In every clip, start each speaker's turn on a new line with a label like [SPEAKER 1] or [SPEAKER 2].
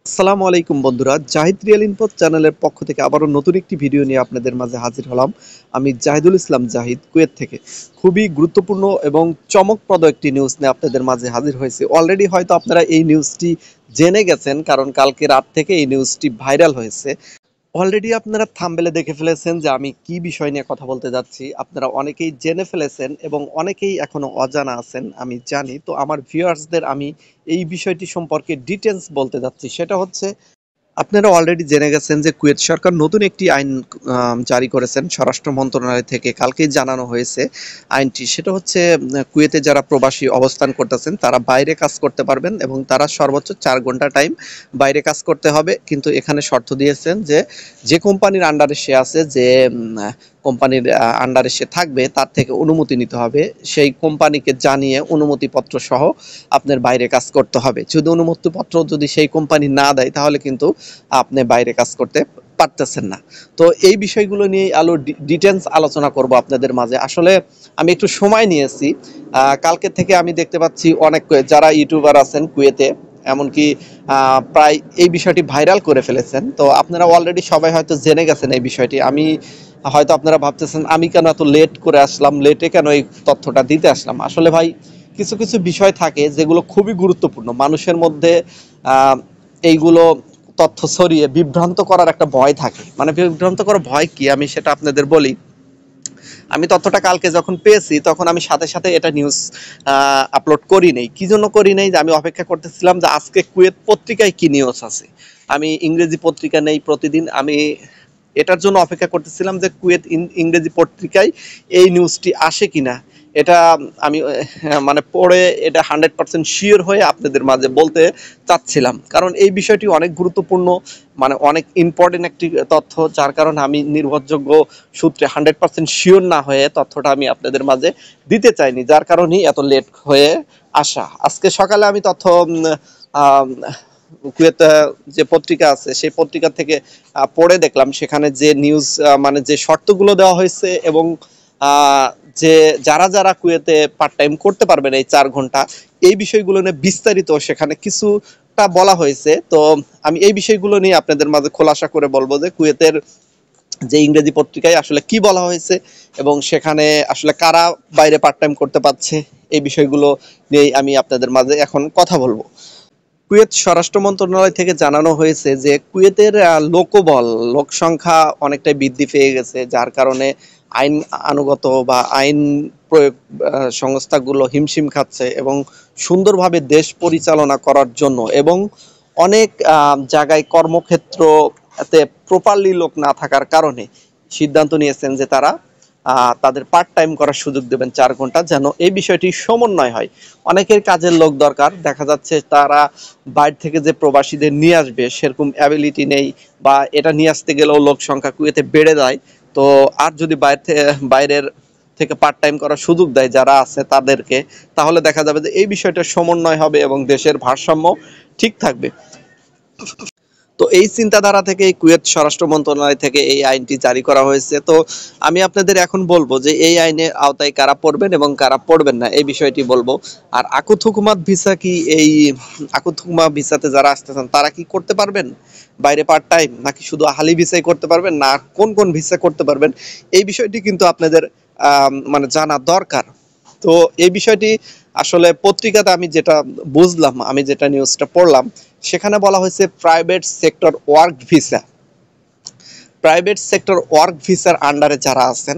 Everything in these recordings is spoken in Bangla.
[SPEAKER 1] আসসালামু আলাইকুম বন্ধুরা, জাহিদ রিয়েল ইনফো চ্যানেলের পক্ষ থেকে আবারও নতুন একটি ভিডিও নিয়ে আপনাদের মাঝে হাজির হলাম। আমি জাহিদুল ইসলাম জাহিদ, কুয়েত থেকে। খুবই গুরুত্বপূর্ণ এবং চমকপ্রদ একটি নিউজ নিয়ে আপনাদের মাঝে হাজির হয়েছে। অলরেডি হয়তো আপনারা এই নিউজটি জেনে গেছেন, কারণ কালকে রাত থেকে এই নিউজটি ভাইরাল হয়েছে। অলরেডি আপনারা থাম্বনেলে দেখে ফেলেছেন যে আমি কি বিষয় নিয়ে কথা বলতে যাচ্ছি। আপনারা অনেকেই জেনে ফেলেছেন এবং অনেকেই এখনো অজানা আছেন, আমি জানি। তো আমার ভিউয়ার্সদের আমি এই বিষয়টি সম্পর্কে ডিটেলস বলতে যাচ্ছি। সেটা হচ্ছে, আপনারা অলরেডি জেনে গেছেন যে কুয়েত সরকার নতুন একটি আইন জারি করেছেন স্বরাষ্ট্র মন্ত্রণালয় থেকে। কালকেই জানানো হয়েছে আইনটি। সেটা হচ্ছে, কুয়েতে যারা প্রবাসী অবস্থান করতেছেন তারা বাইরে কাজ করতে পারবেন এবং তারা সর্বোচ্চ 4 ঘন্টা টাইম বাইরে কাজ করতে হবে। কিন্তু এখানে শর্ত দিয়েছেন যে যে কোম্পানির আন্ডারে সে আছে, যে কোম্পানির আন্ডারে সে থাকবে, তার থেকে অনুমতি নিতে হবে। সেই কোম্পানিকে জানিয়ে অনুমতিপত্র সহ আপনার বাইরে কাজ করতে হবে। যদি অনুমতিপত্র যদি সেই কোম্পানি না দেয়, তাহলে কিন্তু আপনি বাইরে কাজ করতে পারতেছেন না। তো এই বিষয়গুলো নিয়ে ডিটেলস আলোচনা করব আপনাদের মাঝে। আসলে আমি একটু সময় নিয়েছি। কালকে থেকে আমি দেখতে পাচ্ছি অনেক যারা ইউটিউবার আছেন কুয়েতে, এমনকি প্রায় এই বিষয়টি ভাইরাল করে ফেলেছেন। তো আপনারা অলরেডি সবাই হয়তো জেনে গেছেন এই বিষয়টি। আমি হয়তো আপনারা ভাবতেছেন আমি কেন এত লেট করে আসলাম, লেটে কেন এই তথ্যটা দিতে আসলাম। আসলে ভাই, কিছু কিছু বিষয় থাকে যেগুলো খুবই গুরুত্বপূর্ণ মানুষের মধ্যে। এইগুলো তথ্য ছড়িয়ে বিভ্রান্ত করার একটা ভয় থাকে। মানে বিভ্রান্ত করার ভয় কি, আমি সেটা আপনাদের বলি। আমি তথ্যটা কালকে যখন পেয়েছি, তখন আমি সাথে সাথে এটা নিউজ আপলোড করি নেই। কি জন্য করি নেই, যে আমি অপেক্ষা করতেছিলাম যে আজকে কুয়েত পত্রিকায় কি নিউজ আছে। আমি ইংরেজি পত্রিকা নেই প্রতিদিন, আমি এটার জন্য অপেক্ষা করতেছিলাম যে কুয়েত ইংরেজি পত্রিকায় এই নিউজটি আসে কিনা। এটা আমি মানে পড়ে এটা 100% শিওর হয়ে আপনাদের মাঝে বলতে চাচ্ছিলাম, কারণ এই বিষয়টি অনেক গুরুত্বপূর্ণ, মানে অনেক ইম্পর্টেন্ট একটি তথ্য। যার কারণে আমি নির্ভরযোগ্য সূত্রে 100% শিওর না হয়ে তথ্যটা আমি আপনাদের মাঝে দিতে চাইনি। যার কারণেই এত লেট হয়ে আসা। আজকে সকালে আমি তথ্য কুয়েত যে পত্রিকা আছে সেই পত্রিকা থেকে পড়ে দেখলাম, সেখানে যে নিউজ মানে যে শর্তগুলো দেওয়া হয়েছে এবং যে যারা যারা কুয়েতে পার্ট টাইম করতে পারবেন এই 4 ঘন্টা, এই বিষয়গুলো নিয়ে বিস্তারিত সেখানে কিছুটা বলা হয়েছে। তো আমি এই বিষয়গুলো নিয়ে আপনাদের মাঝে খোলাসা করে বলবো যে কুয়েতের যে ইংরেজি পত্রিকায় আসলে কি বলা হয়েছে এবং সেখানে আসলে কারা বাইরে পার্ট টাইম করতে পারছে, এই বিষয়গুলো নিয়েই আমি আপনাদের মাঝে এখন কথা বলবো। কুয়েত স্বরাষ্ট্র মন্ত্রণালয় থেকে জানানো হয়েছে যে কুয়েতের লোকবল, লোক সংখ্যা অনেকটাই বৃদ্ধি পেয়ে গেছে। যার কারণে আইন আনুগত বা আইন প্রয়োগ সংস্থাগুলো হিমশিম খাচ্ছে এবং সুন্দরভাবে দেশ পরিচালনা করার জন্য, এবং অনেক জায়গায় কর্মক্ষেত্র এতে প্রপারলি লোক না থাকার কারণে সিদ্ধান্ত নিয়েছেন যে তারা তাদের পার্ট টাইম করার সুযোগ দেবেন 4 ঘন্টা, যেন এই বিষয়টি সমন্বয় হয়। অনেকের কাজের লোক দরকার, দেখা যাচ্ছে তারা বাইরে থেকে যে প্রবাসীদের নিয়ে আসবে সেরকম অ্যাবিলিটি নেই, বা এটা নিয়ে আসতে গেলেও লোক সংখ্যা কুয়েতে বেড়ে যায়। তো আর যদি বাইরের থেকে পার্ট টাইম করার সুযোগ দেয় যারা আছে তাদেরকে, তাহলে দেখা যাবে যে এই বিষয়টা সমন্বয় হবে এবং দেশের ভারসাম্য ঠিক থাকবে। তো এই চিন্তাধারা থেকে কুয়েত স্বরাষ্ট্র মন্ত্রণালয় থেকে এই আইনটি জারি করা হয়েছে। তো আমি আপনাদের এখন বলবো যে এই আইনের আওতায় কারা পড়বেন এবং কারা পড়বেন না, এই বিষয়টি বলবো। আর আকুত হুকুমাত ভিসা কি, এই আকুত হুকুমা ভিসাতে যারা আসতেছেন তারা কি করতে পারবেন বাইরে পার্ট টাইম, নাকি শুধু আহালি ভিসাই করতে পারবেন, না কোন কোন ভিসা করতে পারবেন, এই বিষয়টি কিন্তু আপনাদের মানে জানা দরকার। তো এই বিষয়টি আসলে পত্রিকাতে আমি যেটা বুঝলাম, আমি যেটা নিউজটা পড়লাম, সেখানে বলা হয়েছে private sector work visa, private sector work ভিসার আন্ডারে যারা আছেন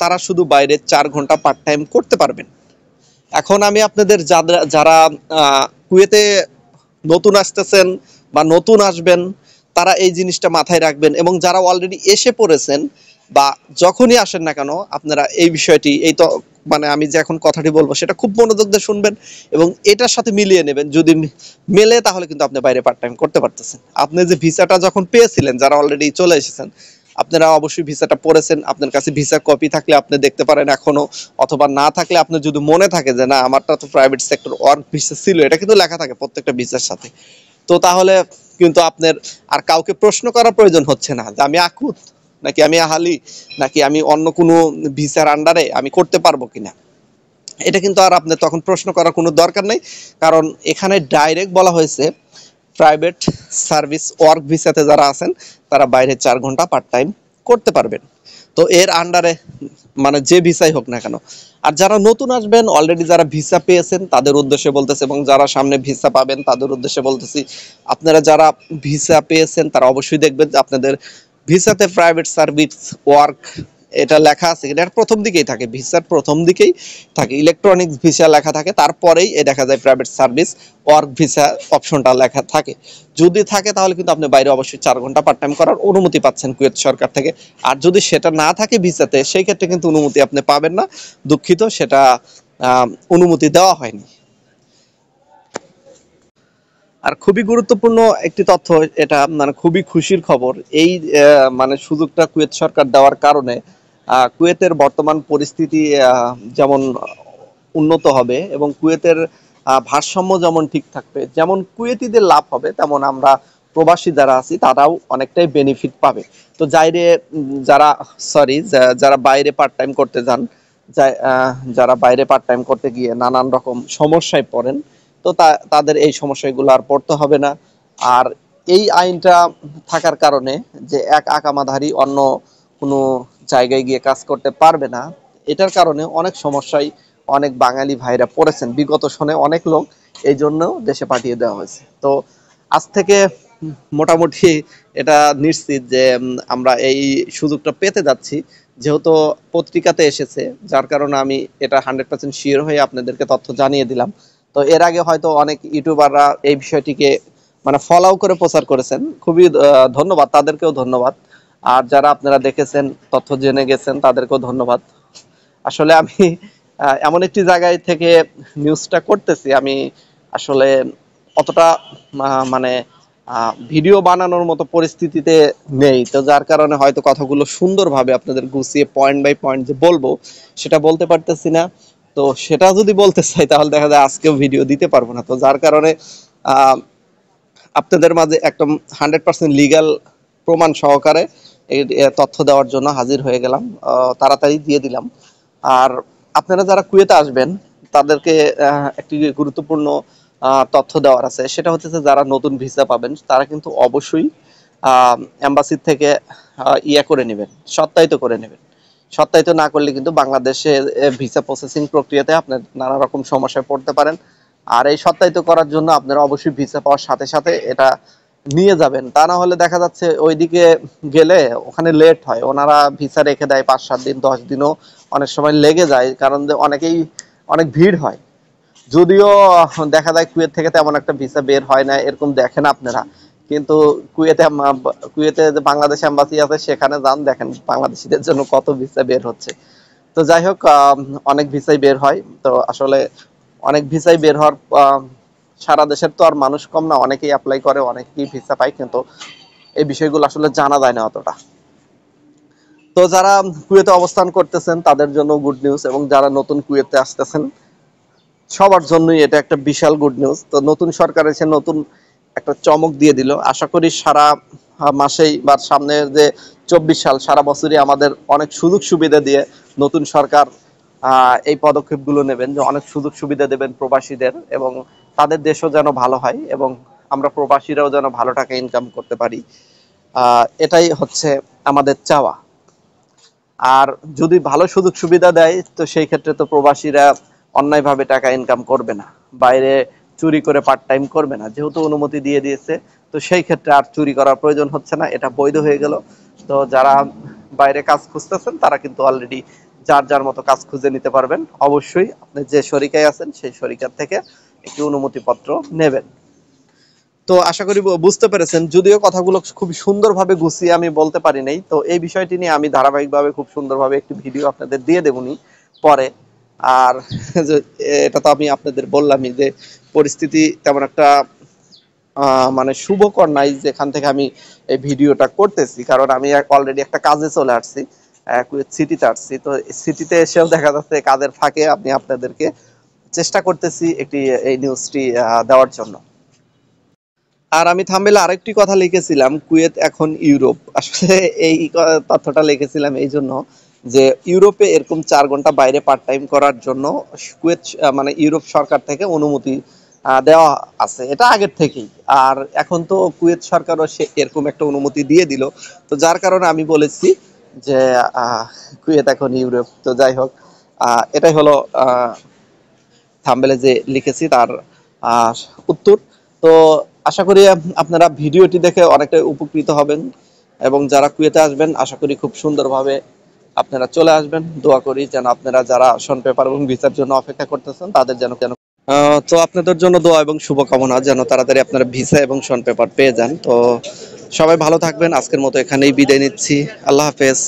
[SPEAKER 1] তারা শুধু বাইরে 4 ঘন্টা পার্ট টাইম করতে পারবেন। এখন আমি আপনাদের যারা কুয়েতে নতুন আসতেছেন বা নতুন আসবেন, তারা এই জিনিসটা মাথায় রাখবেন, এবং যারা অলরেডি এসে পড়েছেন বা যখনই আসেন না কেন, আপনারা এই বিষয়টি এই তো মানে আমি যে এখন কথাটি বলবো সেটা খুব মনোযোগ দিয়ে শুনবেন এবং এটার সাথে মিলিয়ে নেবেন। যদি মেলে তাহলে কিন্তু আপনি বাইরে পার্ট টাইম করতে পারতেছেন। আপনি যে ভিসাটা যখন পেয়েছিলেন, যারা অলরেডি চলে এসেছেন, আপনারা অবশ্যই ভিসাটা পড়েছেন। আপনার কাছে ভিসা কপি থাকলে আপনি দেখতে পারেন এখনো, অথবা না থাকলে আপনার যদি মনে থাকে যে না আমারটা তো প্রাইভেট সেক্টর ওয়ার্ক ভিসা ছিল, এটা কিন্তু লেখা থাকে প্রত্যেকটা ভিসার সাথে। তো তাহলে কিন্তু আপনার আর কাউকে প্রশ্ন করার প্রয়োজন হচ্ছে না যে আমি আকুত, নাকি আমি আহালি, নাকি আমি অন্য কোনো ভিসার আন্ডারে আমি করতে পারবো কিনা। এটা কিন্তু আর আপনার তখন প্রশ্ন করার কোনো দরকার নেই, কারণ এখানে ডাইরেক্ট বলা হয়েছে প্রাইভেট সার্ভিস ওয়ার্ক ভিসাতে যারা আছেন তারা বাইরে 4 ঘন্টা পার্ট টাইম করতে পারবেন। তো এর আন্ডারে মানে যে ভিসাই হোক না কেন। আর যারা নতুন আসবেন অলরেডি যারা ভিসা পেয়েছেন তাদের উদ্দেশ্যে বলতেছে, এবং যারা সামনে ভিসা পাবেন তাদের উদ্দেশ্যে বলতেছি, আপনারা যারা ভিসা পেয়েছেন তারা অবশ্যই দেখবেন যে আপনাদের ভিসাতে প্রাইভেট সার্ভিস ওয়ার্ক এটা লেখা আছে, এটা প্রথম দিকেই থাকে, ভিসার প্রথম দিকেই থাকে ইলেকট্রনিক্স ভিসা লেখা থাকে, তারপরেই এ দেখা যায় প্রাইভেট সার্ভিস ওয়ার্ক ভিসা অপশনটা লেখা থাকে। যদি থাকে তাহলে কিন্তু আপনি বাইরে অবশ্যই 4 ঘন্টা পার্ট টাইম করার অনুমতি পাচ্ছেন কুয়েত সরকার থেকে। আর যদি সেটা না থাকে ভিসাতে, সেই ক্ষেত্রে কিন্তু অনুমতি আপনি পাবেন না, দুঃখিত, সেটা অনুমতি দেওয়া হয়নি। আর খুবই গুরুত্বপূর্ণ একটি তথ্য, এটা মানে খুবই খুশির খবর, এই মানে সুযোগটা কুয়েত সরকার দেওয়ার কারণে কুয়েতের বর্তমান পরিস্থিতি যেমন উন্নত হবে এবং কুয়েতের ভারসাম্য যেমন ঠিক থাকবে, যেমন কুয়েতিদের লাভ হবে তেমন আমরা প্রবাসী যারা আছি তারাও অনেকটাই বেনিফিট পাবে। তো যারা যারা বাইরে পার্ট টাইম করতে যান, যারা বাইরে পার্ট টাইম করতে গিয়ে নানান রকম সমস্যায় পড়েন, তো তাদের এই সমস্যাগুলো আর পড়তে হবে না। আর এই আইনটা থাকার কারণে যে এক আকামাধারী অন্য কোনো জায়গায় গিয়ে কাজ করতে পারবে না, এটার কারণে অনেক সমস্যায় অনেক বাঙালি ভাইরা পড়েছেন বিগত সনে, অনেক লোক এই জন্য দেশে পাঠিয়ে দেওয়া হয়েছে। তো আজ থেকে মোটামুটি এটা নিশ্চিত যে আমরা এই সুযোগটা পেতে যাচ্ছি, যেহেতু পত্রিকাতে এসেছে, যার কারণে আমি এটা 100% শিওর হয়ে আপনাদেরকে তথ্য জানিয়ে দিলাম। তো এর আগে হয়তো অনেক ইউটিউবাররা এই বিষয়টিকে মানে ফলো করে প্রচার করেছেন, খুবই ধন্যবাদ, তাদেরকেও ধন্যবাদ। আর যারা আপনারা দেখেছেন তথ্য জেনে গেছেন তাদেরকেও ধন্যবাদ। আসলে আমি এমন একটি জায়গায় থেকে নিউজটা করতেছি, আমি আসলে অতটা মানে ভিডিও বানানোর মতো পরিস্থিতিতে নেই, তো যার কারণে হয়তো কথাগুলো সুন্দরভাবে আপনাদের গুছিয়ে পয়েন্ট বাই পয়েন্ট যে বলবো সেটা বলতে পারতেছি না। তো সেটা যদি বলতে চাই তাহলে দেখা যায় আজকেও ভিডিও দিতে পারবো না। তো যার কারণে আহ আপনাদের মাঝে একদম 100% লিগ্যাল প্রমাণ সহকারে এই তথ্য দেওয়ার জন্য হাজির হয়ে গেলাম, তাড়াতাড়ি দিয়ে দিলাম। আর আপনারা যারা কুয়েতে আসবেন তাদেরকে একটি গুরুত্বপূর্ণ তথ্য দেওয়ার আছে, সেটা হচ্ছে যে যারা নতুন ভিসা পাবেন তারা কিন্তু অবশ্যই এম্বাসি থেকে ইয়ে করে নেবেন, সত্যায়িত করে নেবেন। সত্যায়িত না করলে কিন্তু বাংলাদেশে ভিসা প্রসেসিং প্রক্রিয়াতে আপনার নানা রকম সমস্যায় পড়তে পারেন। আর এই সত্যায়িত করার জন্য আপনারা অবশ্যই ভিসা পাওয়ার সাথে সাথে এটা নিয়ে যাবেন, তা না হলে দেখা যাচ্ছে ওইদিকে গেলে ওখানে লেট হয়, ওনারা ভিসা রেখে দেয় 5-7 দিন 10 দিনও অনেক সময় লেগে যায়, কারণ অনেকেই অনেক ভিড় হয়। যদিও দেখা যায় কুয়েত থেকে তেমন একটা ভিসা বের হয় না এরকম দেখেন আপনারা, কিন্তু কুয়েতে যে বাংলাদেশ এম্বাসি আছে সেখানে যান, দেখেন বাংলাদেশিদের জন্য কত ভিসা বের হচ্ছে। তো যাই হোক, অনেক ভিসাই বের হয়। তো আসলে অনেক ভিসাই বের হওয়ার সারা দেশের তো আর মানুষ কম না, অনেকেই অ্যাপ্লাই করে, অনেকেই ভিসা পায়, কিন্তু এই বিষয়গুলো আসলে জানা যায় না অতটা। তো যারা কুয়েতে অবস্থান করতেছেন তাদের জন্য গুড নিউজ, এবং যারা নতুন কুয়েতে আসতেছেন সবার জন্যই এটা একটা বিশাল গুড নিউজ। তো নতুন সরকার এসে নতুন একটা চমক দিয়ে দিল। আশা করি সারা মাসেই বা সামনের যে 24 সাল সারা বছরই আমাদের অনেক সুযোগ সুবিধা দিয়ে নতুন সরকার এই পদক্ষেপগুলো নেবেন, যে অনেক সুযোগ সুবিধা দেবেন প্রবাসীদের, এবং তাদের দেশও যেন ভালো হয় এবং আমরা প্রবাসীরাও যেন ভালো টাকা ইনকাম করতে পারি, এটাই হচ্ছে আমাদের চাওয়া। আর যদি ভালো সুযোগ সুবিধা দেয় তো সেই ক্ষেত্রে তো প্রবাসীরা অন্যায়ভাবে টাকা ইনকাম করবে না, বাইরে চুরি করে পার্ট টাইম করবে না, যেহেতু অনুমতি দিয়ে দিয়েছে। তো সেই ক্ষেত্রে আর চুরি করার প্রয়োজন হচ্ছে না, এটা বৈধ হয়ে গেল। তো যারা বাইরে কাজ খুঁজতেছেন তারা কিন্তু অলরেডি যার যার মতো কাজ খুঁজে নিতে পারবেন। অবশ্যই আপনি যে শরিকায় আছেন সেই শরিকার থেকে একটি অনুমতিপত্র নেবেন। তো আশা করি বুঝতে পেরেছেন, যদিও কথাগুলো খুব সুন্দরভাবে গুছিয়ে আমি বলতে পারি নাই, তো এই বিষয়টি নিয়ে আমি ধারাবাহিকভাবে খুব সুন্দরভাবে একটি ভিডিও আপনাদের দিয়ে দেবনি পরে। আর এটা তো আমি আপনাদের বললামই যে পরিস্থিতি তেমন একটা মানে শুভকর নাই যেখান থেকে আমি এই ভিডিওটা করতেছি, কারণ আমি অলরেডি একটা কাজে চলে আসছি, সিটিতে আসছি। তো সিটিতে এসেও দেখা যাচ্ছে কাজের ফাঁকে আমি আপনাদেরকে চেষ্টা করতেছি একটি এই নিউজটি দেওয়ার জন্য। আর আমি থাম্বনেলে আরেকটি কথা লিখেছিলাম, কুয়েত এখন ইউরোপ। আসলে এই তথ্যটা লিখেছিলাম এই জন্য যে ইউরোপে এরকম 4 ঘন্টা বাইরে পার্ট টাইম করার জন্য কুয়েত মানে ইউরোপ সরকার থেকে অনুমতি দেওয়া আছে, এটা আগের থেকেই। আর এখন তো কুয়েত সরকারও সে এরকম একটা অনুমতি দিয়ে দিল, তো যার কারণে আমি বলেছি যে কুয়েত এখন ইউরোপ। তো যাই হোক, এটাই হলো থাম্বনেলে যে লিখেছি তার আহ, উত্তর। তো আশা করি আপনারা ভিডিওটি দেখে অনেকটা উপকৃত হবেন, এবং যারা কুয়েতে আসবেন আশা করি খুব সুন্দরভাবে আপনারা চলে আসবেন। দোয়া করি যেন আপনারা যারা শন পেপার এবং ভিসার জন্য অপেক্ষা করতেছেন তাদের যেন কেন তো আপনাদের জন্য দোয়া এবং শুভকামনা যেন তাড়াতাড়ি আপনারা ভিসা এবং শন পেপার পেয়ে যান। তো সবাই ভালো থাকবেন, আজকের মতো এখানেই বিদায় নিচ্ছি। আল্লাহ হাফেজ।